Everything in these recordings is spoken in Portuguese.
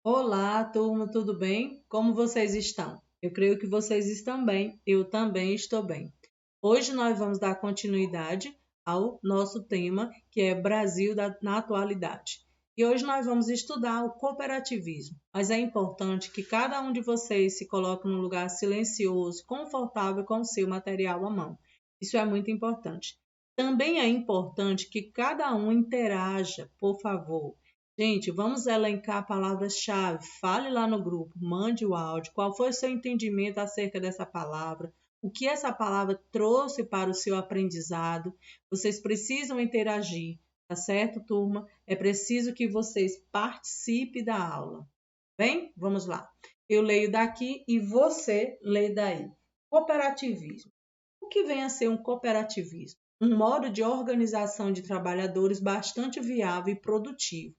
Olá, turma, tudo bem? Como vocês estão? Eu creio que vocês estão bem, eu também estou bem. Hoje nós vamos dar continuidade ao nosso tema, que é Brasil na atualidade. E hoje nós vamos estudar o cooperativismo, mas é importante que cada um de vocês se coloque num lugar silencioso, confortável com o seu material à mão. Isso é muito importante. Também é importante que cada um interaja, por favor. Gente, vamos elencar palavras-chave. Fale lá no grupo, mande o áudio. Qual foi o seu entendimento acerca dessa palavra? O que essa palavra trouxe para o seu aprendizado? Vocês precisam interagir, tá certo, turma? É preciso que vocês participem da aula. Bem, vamos lá. Eu leio daqui e você lê daí. Cooperativismo. O que vem a ser um cooperativismo? Um modo de organização de trabalhadores bastante viável e produtivo.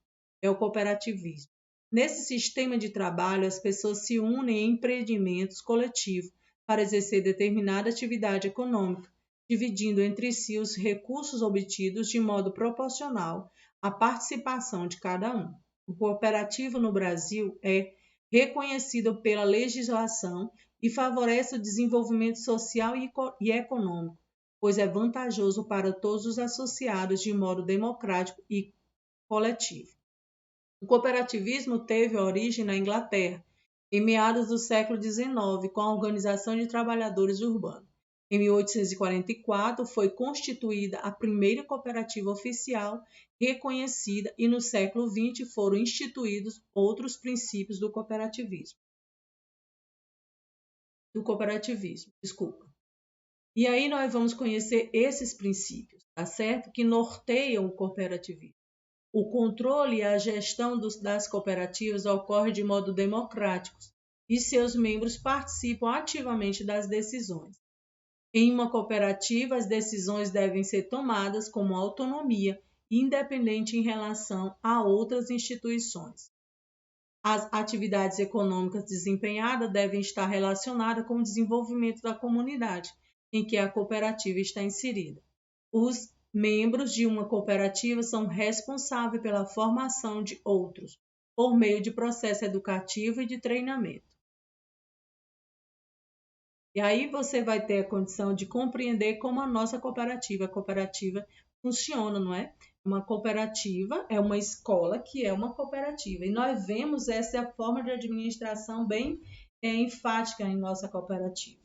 É o cooperativismo. Nesse sistema de trabalho, as pessoas se unem em empreendimentos coletivos para exercer determinada atividade econômica, dividindo entre si os recursos obtidos de modo proporcional à participação de cada um. O cooperativo no Brasil é reconhecido pela legislação e favorece o desenvolvimento social e econômico, pois é vantajoso para todos os associados de modo democrático e coletivo. O cooperativismo teve origem na Inglaterra, em meados do século XIX, com a Organização de Trabalhadores Urbanos. Em 1844, foi constituída a primeira cooperativa oficial reconhecida e no século XX foram instituídos outros princípios do cooperativismo. Desculpa. E aí nós vamos conhecer esses princípios, tá certo? Que norteiam o cooperativismo. O controle e a gestão das cooperativas ocorre de modo democrático e seus membros participam ativamente das decisões. Em uma cooperativa, as decisões devem ser tomadas com autonomia independente em relação a outras instituições. As atividades econômicas desempenhadas devem estar relacionadas com o desenvolvimento da comunidade em que a cooperativa está inserida. Os membros de uma cooperativa são responsáveis pela formação de outros, por meio de processo educativo e de treinamento. E aí você vai ter a condição de compreender como a nossa cooperativa funciona, não é? Uma cooperativa é uma escola que é uma cooperativa. E nós vemos essa forma de administração bem enfática em nossa cooperativa.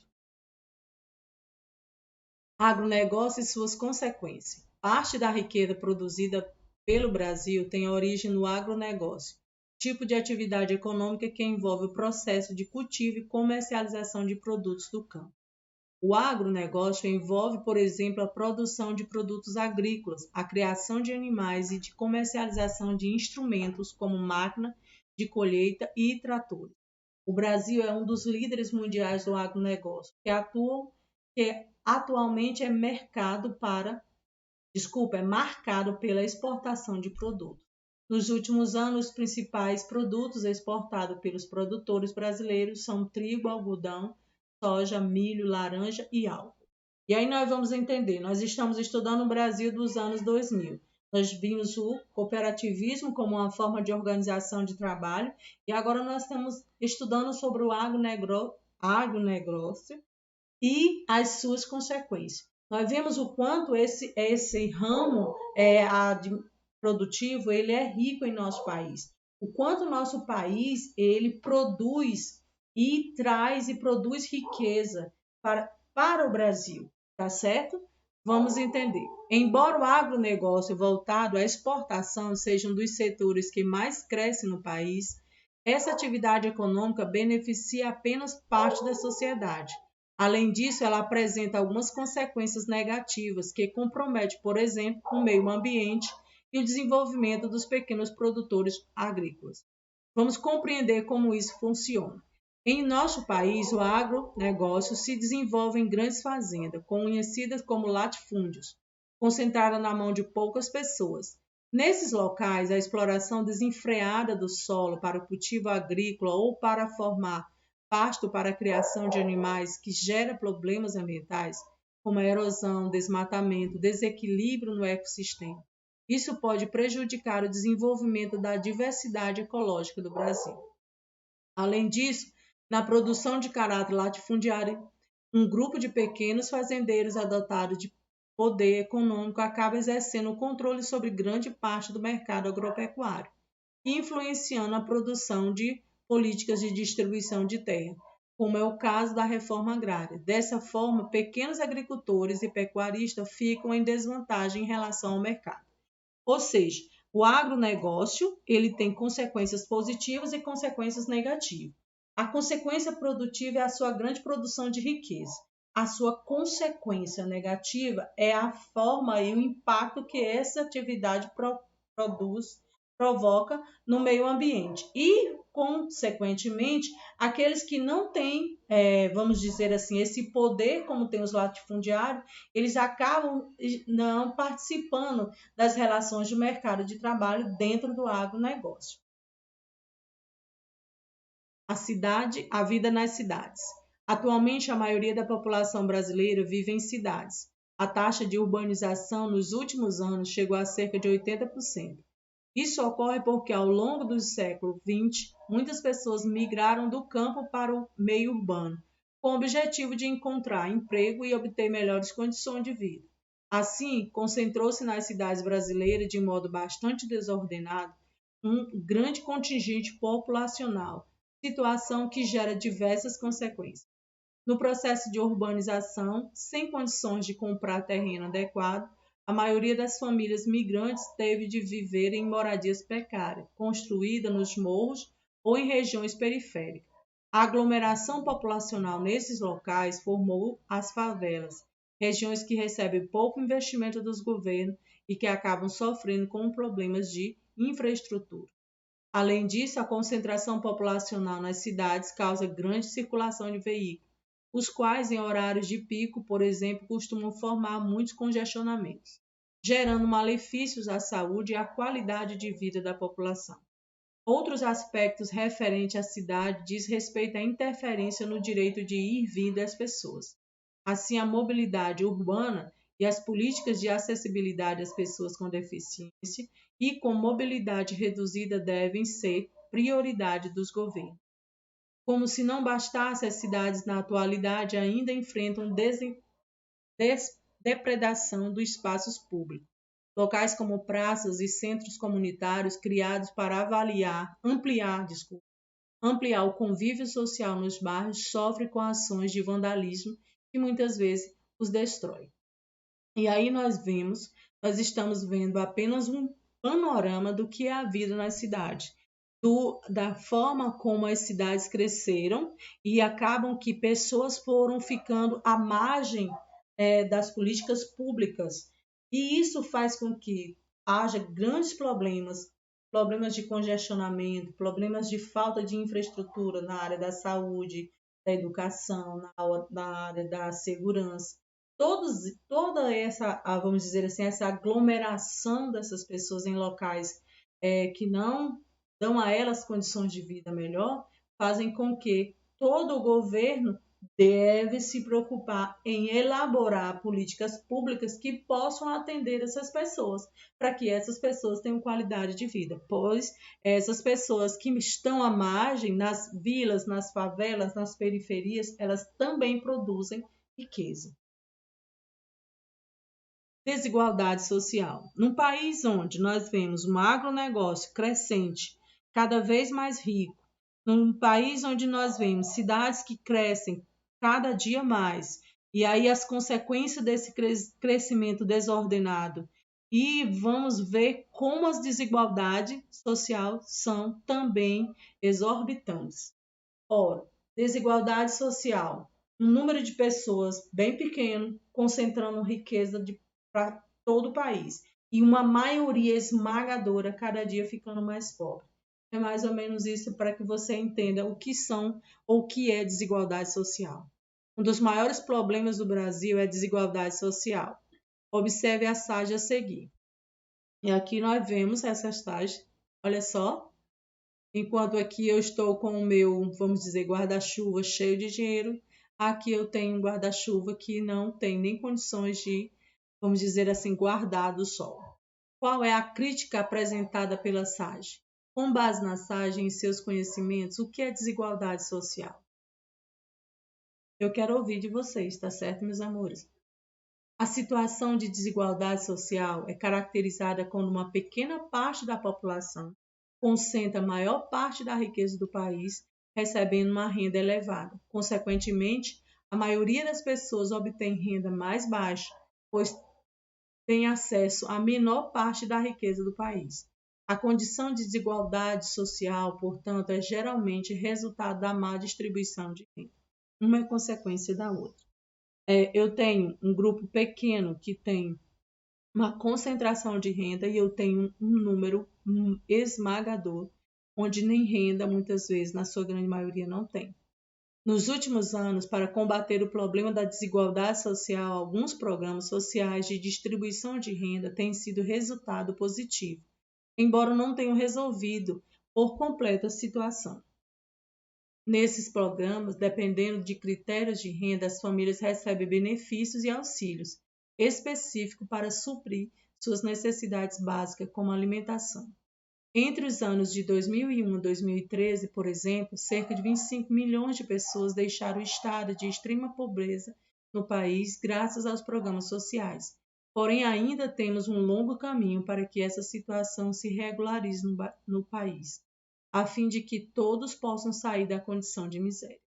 Agronegócio e suas consequências. Parte da riqueza produzida pelo Brasil tem origem no agronegócio, tipo de atividade econômica que envolve o processo de cultivo e comercialização de produtos do campo. O agronegócio envolve, por exemplo, a produção de produtos agrícolas, a criação de animais e de comercialização de instrumentos como máquina de colheita e tratores. O Brasil é um dos líderes mundiais do agronegócio, que atualmente é marcado pela exportação de produtos. Nos últimos anos, os principais produtos exportados pelos produtores brasileiros são trigo, algodão, soja, milho, laranja e álcool. E aí nós vamos entender, nós estamos estudando o Brasil dos anos 2000. Nós vimos o cooperativismo como uma forma de organização de trabalho e agora nós estamos estudando sobre o agronegócio e as suas consequências. Nós vemos o quanto esse ramo produtivo ele é rico em nosso país. O quanto o nosso país ele produz e traz e produz riqueza para o Brasil, tá certo? Vamos entender. Embora o agronegócio voltado à exportação seja um dos setores que mais cresce no país, essa atividade econômica beneficia apenas parte da sociedade. Além disso, ela apresenta algumas consequências negativas que comprometem, por exemplo, o meio ambiente e o desenvolvimento dos pequenos produtores agrícolas. Vamos compreender como isso funciona. Em nosso país, o agronegócio se desenvolve em grandes fazendas, conhecidas como latifúndios, concentradas na mão de poucas pessoas. Nesses locais, a exploração desenfreada do solo para o cultivo agrícola ou para formar pasto para a criação de animais que gera problemas ambientais, como a erosão, desmatamento, desequilíbrio no ecossistema. Isso pode prejudicar o desenvolvimento da diversidade ecológica do Brasil. Além disso, na produção de caráter latifundiário, um grupo de pequenos fazendeiros adotados de poder econômico acaba exercendo o controle sobre grande parte do mercado agropecuário e influenciando a produção de políticas de distribuição de terra, como é o caso da reforma agrária. Dessa forma, pequenos agricultores e pecuaristas ficam em desvantagem em relação ao mercado. Ou seja, o agronegócio ele tem consequências positivas e consequências negativas. A consequência produtiva é a sua grande produção de riqueza. A sua consequência negativa é a forma e o impacto que essa atividade produz, provoca no meio ambiente. E, consequentemente, aqueles que não têm, vamos dizer assim, esse poder, como tem os latifundiários, eles acabam não participando das relações de mercado de trabalho dentro do agronegócio. A vida nas cidades. Atualmente, a maioria da população brasileira vive em cidades. A taxa de urbanização nos últimos anos chegou a cerca de 80%. Isso ocorre porque, ao longo do século XX, muitas pessoas migraram do campo para o meio urbano, com o objetivo de encontrar emprego e obter melhores condições de vida. Assim, concentrou-se nas cidades brasileiras de modo bastante desordenado um grande contingente populacional, situação que gera diversas consequências. No processo de urbanização, sem condições de comprar terreno adequado, a maioria das famílias migrantes teve de viver em moradias precárias, construídas nos morros ou em regiões periféricas. A aglomeração populacional nesses locais formou as favelas, regiões que recebem pouco investimento dos governos e que acabam sofrendo com problemas de infraestrutura. Além disso, a concentração populacional nas cidades causa grande circulação de veículos, os quais, em horários de pico, por exemplo, costumam formar muitos congestionamentos, gerando malefícios à saúde e à qualidade de vida da população. Outros aspectos referentes à cidade diz respeito à interferência no direito de ir e vir das pessoas. Assim, a mobilidade urbana e as políticas de acessibilidade às pessoas com deficiência e com mobilidade reduzida devem ser prioridade dos governos. Como se não bastasse, as cidades na atualidade ainda enfrentam depredação dos espaços públicos. Locais como praças e centros comunitários criados para ampliar o convívio social nos bairros sofrem com ações de vandalismo que muitas vezes os destrói. E aí nós estamos vendo apenas um panorama do que é a vida na cidade, da forma como as cidades cresceram e acabam que pessoas foram ficando à margem das políticas públicas. E isso faz com que haja grandes problemas de congestionamento, problemas de falta de infraestrutura na área da saúde, da educação, na área da segurança. Toda essa, vamos dizer assim, essa aglomeração dessas pessoas em locais que não dão a elas condições de vida melhor, fazem com que todo o governo deve se preocupar em elaborar políticas públicas que possam atender essas pessoas, para que essas pessoas tenham qualidade de vida, pois essas pessoas que estão à margem, nas vilas, nas favelas, nas periferias, elas também produzem riqueza. Desigualdade social. Num país onde nós vemos um agronegócio crescente, cada vez mais rico, num país onde nós vemos cidades que crescem cada dia mais, e aí as consequências desse crescimento desordenado, e vamos ver como as desigualdades sociais são também exorbitantes. Ora, desigualdade social, um número de pessoas bem pequeno, concentrando riqueza para todo o país, e uma maioria esmagadora cada dia ficando mais pobre. É mais ou menos isso para que você entenda o que são ou o que é desigualdade social. Um dos maiores problemas do Brasil é a desigualdade social. Observe as taxas a seguir. E aqui nós vemos essas taxas. Olha só. Enquanto aqui eu estou com o meu, vamos dizer, guarda-chuva cheio de dinheiro, aqui eu tenho um guarda-chuva que não tem nem condições de, vamos dizer assim, guardar do sol. Qual é a crítica apresentada pela SAGE? Com base na SAGE e em seus conhecimentos, o que é desigualdade social? Eu quero ouvir de vocês, tá certo, meus amores? A situação de desigualdade social é caracterizada quando uma pequena parte da população concentra a maior parte da riqueza do país, recebendo uma renda elevada. Consequentemente, a maioria das pessoas obtém renda mais baixa, pois tem acesso à menor parte da riqueza do país. A condição de desigualdade social, portanto, é geralmente resultado da má distribuição de renda. Uma é consequência da outra. Eu tenho um grupo pequeno que tem uma concentração de renda e eu tenho um número esmagador, onde nem renda, muitas vezes, na sua grande maioria, não tem. Nos últimos anos, para combater o problema da desigualdade social, alguns programas sociais de distribuição de renda têm sido resultado positivo, embora não tenham resolvido por completo a situação. Nesses programas, dependendo de critérios de renda, as famílias recebem benefícios e auxílios específicos para suprir suas necessidades básicas, como alimentação. Entre os anos de 2001 e 2013, por exemplo, cerca de 25 milhões de pessoas deixaram o estado de extrema pobreza no país graças aos programas sociais. Porém, ainda temos um longo caminho para que essa situação se regularize no país, a fim de que todos possam sair da condição de miséria.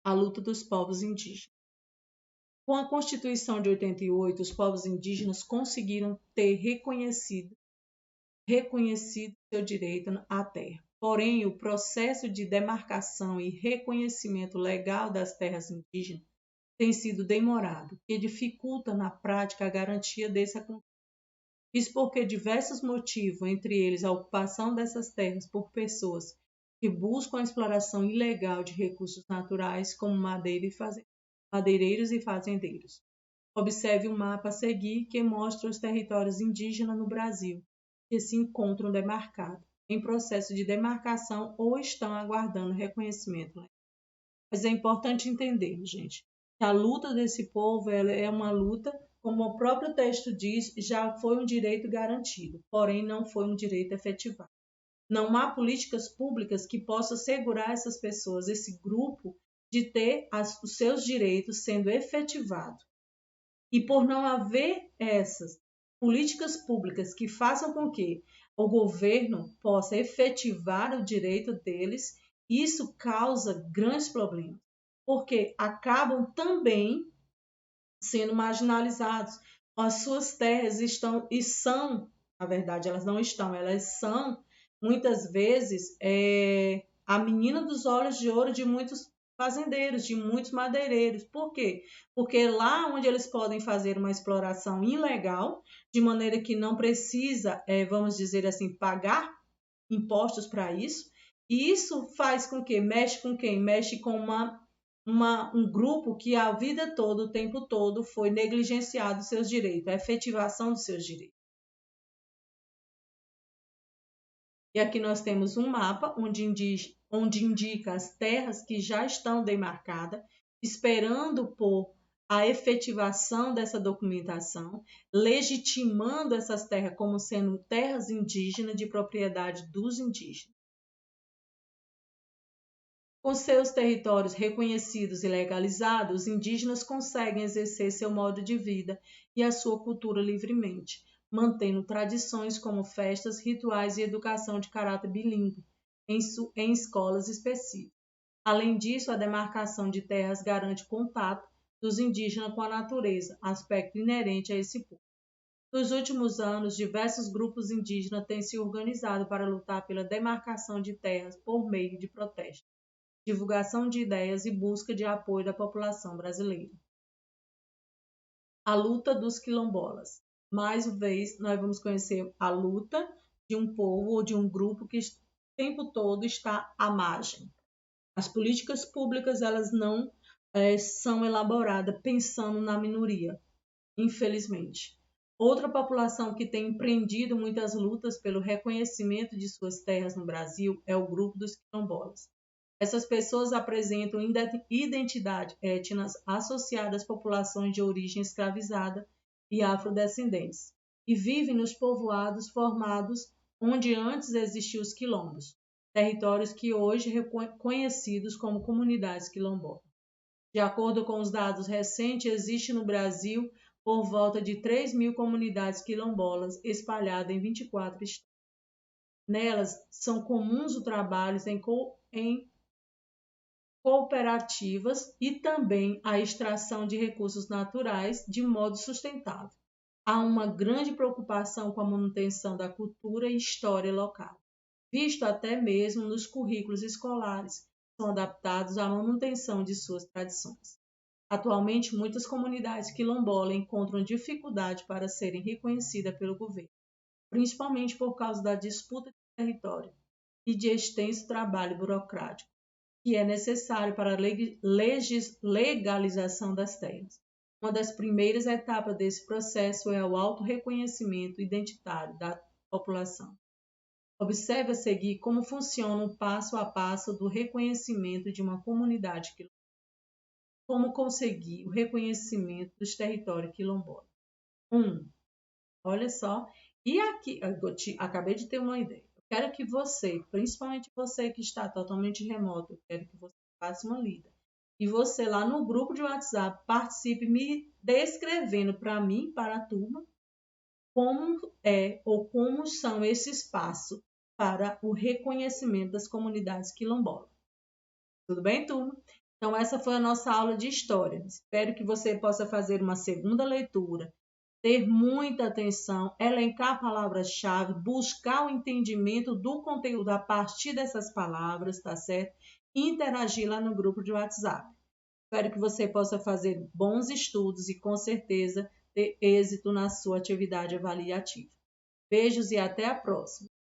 A luta dos povos indígenas. Com a Constituição de 88, os povos indígenas conseguiram ter reconhecido seu direito à terra. Porém, o processo de demarcação e reconhecimento legal das terras indígenas tem sido demorado, que dificulta na prática a garantia dessa conquista. Isso porque diversos motivos, entre eles a ocupação dessas terras por pessoas que buscam a exploração ilegal de recursos naturais, como madeireiros e fazendeiros. Observe o mapa a seguir que mostra os territórios indígenas no Brasil, que se encontram demarcados, em processo de demarcação ou estão aguardando reconhecimento. Mas é importante entender, gente, que a luta desse povo é uma luta, como o próprio texto diz, já foi um direito garantido, porém não foi um direito efetivado. Não há políticas públicas que possam assegurar essas pessoas, esse grupo, de ter os seus direitos sendo efetivados. E por não haver essas políticas públicas que façam com que o governo possa efetivar o direito deles, isso causa grandes problemas, porque acabam também sendo marginalizados. As suas terras estão e são, na verdade, elas não estão, elas são muitas vezes a menina dos olhos de ouro de muitos fazendeiros, de muitos madeireiros. Por quê? Porque lá onde eles podem fazer uma exploração ilegal, de maneira que não precisa, vamos dizer assim, pagar impostos para isso, e isso faz com que, mexe com quem? Mexe com um grupo que a vida toda, o tempo todo, foi negligenciado seus direitos, a efetivação dos seus direitos. E aqui nós temos um mapa onde indica as terras que já estão demarcadas, esperando por a efetivação dessa documentação, legitimando essas terras como sendo terras indígenas de propriedade dos indígenas. Com seus territórios reconhecidos e legalizados, os indígenas conseguem exercer seu modo de vida e a sua cultura livremente, mantendo tradições como festas, rituais e educação de caráter bilíngue em escolas específicas. Além disso, a demarcação de terras garante contato dos indígenas com a natureza, aspecto inerente a esse povo. Nos últimos anos, diversos grupos indígenas têm se organizado para lutar pela demarcação de terras por meio de protestos, divulgação de ideias e busca de apoio da população brasileira. A luta dos quilombolas. Mais uma vez, nós vamos conhecer a luta de um povo ou de um grupo que o tempo todo está à margem. As políticas públicas, elas não são elaboradas pensando na minoria, infelizmente. Outra população que tem empreendido muitas lutas pelo reconhecimento de suas terras no Brasil é o grupo dos quilombolas. Essas pessoas apresentam identidade étnicas associadas às populações de origem escravizada e afrodescendentes, e vivem nos povoados formados onde antes existiam os quilombos, territórios que hoje conhecidos como comunidades quilombolas. De acordo com os dados recentes, existe no Brasil por volta de 3.000 comunidades quilombolas espalhadas em 24 estados. Nelas são comuns o trabalho em cooperativas e também a extração de recursos naturais de modo sustentável. Há uma grande preocupação com a manutenção da cultura e história local, visto até mesmo nos currículos escolares, que são adaptados à manutenção de suas tradições. Atualmente, muitas comunidades quilombolas encontram dificuldade para serem reconhecidas pelo governo, principalmente por causa da disputa de território e de extenso trabalho burocrático, que é necessário para a legalização das terras. Uma das primeiras etapas desse processo é o autorreconhecimento identitário da população. Observe a seguir como funciona o passo a passo do reconhecimento de uma comunidade quilombola. Como conseguir o reconhecimento dos territórios quilombolas. 1. Olha só, e aqui, acabei de ter uma ideia. Eu quero que você, principalmente você que está totalmente remoto, eu quero que você faça uma lida. E você lá no grupo de WhatsApp participe me descrevendo para mim, para a turma, como é ou como são esses passos para o reconhecimento das comunidades quilombolas. Tudo bem, turma? Então, essa foi a nossa aula de história. Espero que você possa fazer uma segunda leitura, ter muita atenção, elencar palavras-chave, buscar o entendimento do conteúdo a partir dessas palavras, tá certo? E interagir lá no grupo de WhatsApp. Espero que você possa fazer bons estudos e, com certeza, ter êxito na sua atividade avaliativa. Beijos e até a próxima!